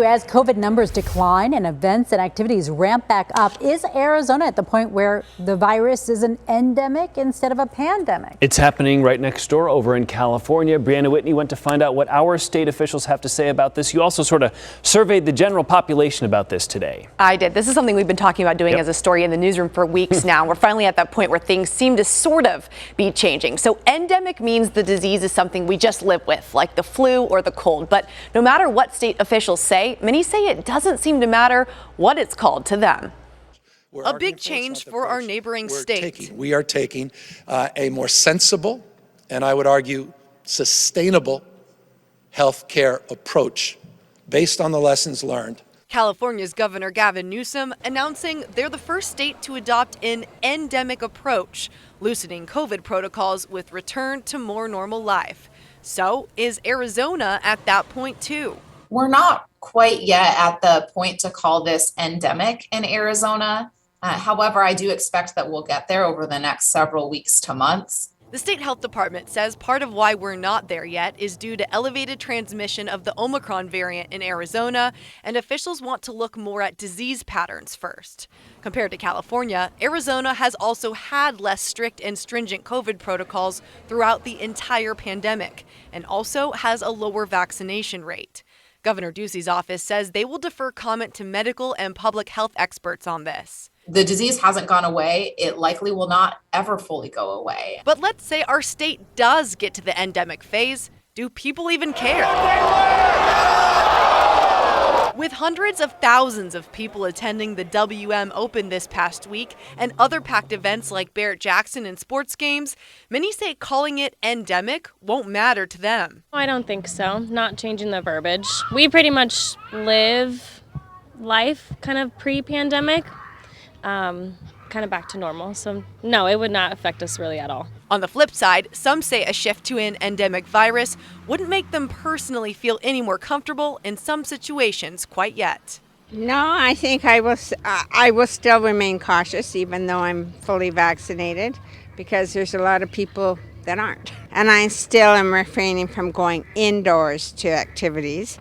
As COVID numbers decline and events and activities ramp back up, is Arizona at the point where the virus is an endemic instead of a pandemic? It's happening right next door over in California. Brianna Whitney went to find out what our state officials have to say about this. You also sort of surveyed the general population about this today. I did. This is something we've been talking about doing as a story in the newsroom for weeks now. We're finally at that point where things seem to sort of be changing. So endemic means the disease is something we just live with, like the flu or the cold. But no matter what state officials say, many say it doesn't seem to matter what it's called to them. A big change for our neighboring state. We are taking a more sensible and I would argue sustainable health care approach based on the lessons learned. California's Governor Gavin Newsom announcing they're the first state to adopt an endemic approach, loosening COVID protocols with return to more normal life. So is Arizona at that point too? We're not quite yet at the point to call this endemic in Arizona. However, I do expect that we'll get there over the next several weeks to months. The state health department says part of why we're not there yet is due to elevated transmission of the Omicron variant in Arizona, and officials want to look more at disease patterns first. Compared to California, Arizona has also had less strict and stringent COVID protocols throughout the entire pandemic, and also has a lower vaccination rate. Governor Ducey's office says they will defer comment to medical and public health experts on this. The disease hasn't gone away. It likely will not ever fully go away. But let's say our state does get to the endemic phase. Do people even care? With hundreds of thousands of people attending the WM Open this past week and other packed events like Barrett-Jackson and sports games, many say calling it endemic won't matter to them. I don't think so. Not changing the verbiage. We pretty much live life kind of pre-pandemic, kind of back to normal. So no, it would not affect us really at all. On the flip side, some say a shift to an endemic virus wouldn't make them personally feel any more comfortable in some situations quite yet. No, I think I will still remain cautious even though I'm fully vaccinated, because there's a lot of people that aren't. And I still am refraining from going indoors to activities.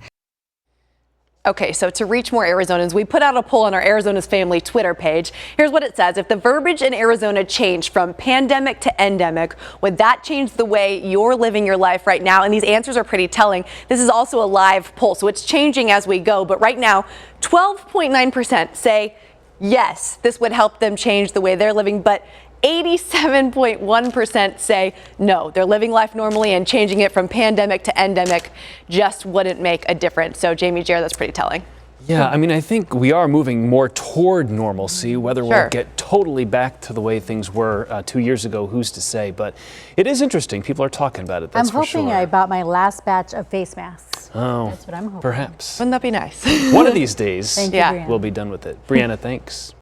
Okay, so to reach more Arizonans, we put out a poll on our Arizona's Family Twitter page. Here's what it says. If the verbiage in Arizona changed from pandemic to endemic, would that change the way you're living your life right now? And these answers are pretty telling. This is also a live poll, so it's changing as we go. But right now, 12.9% say yes, this would help them change the way they're living. But 87.1% say no, they're living life normally, and changing it from pandemic to endemic just wouldn't make a difference. So Jamie, Jared, that's pretty telling. Yeah, I mean, I think we are moving more toward normalcy. Whether we'll get totally back to the way things were 2 years ago, who's to say? But it is interesting. People are talking about it, that's I'm for sure. hoping I bought my last batch of face masks. Oh, that's what I'm hoping. Perhaps. Wouldn't that be nice? One of these days, Thank you, Brianna. we'll be done with it. Brianna, thanks.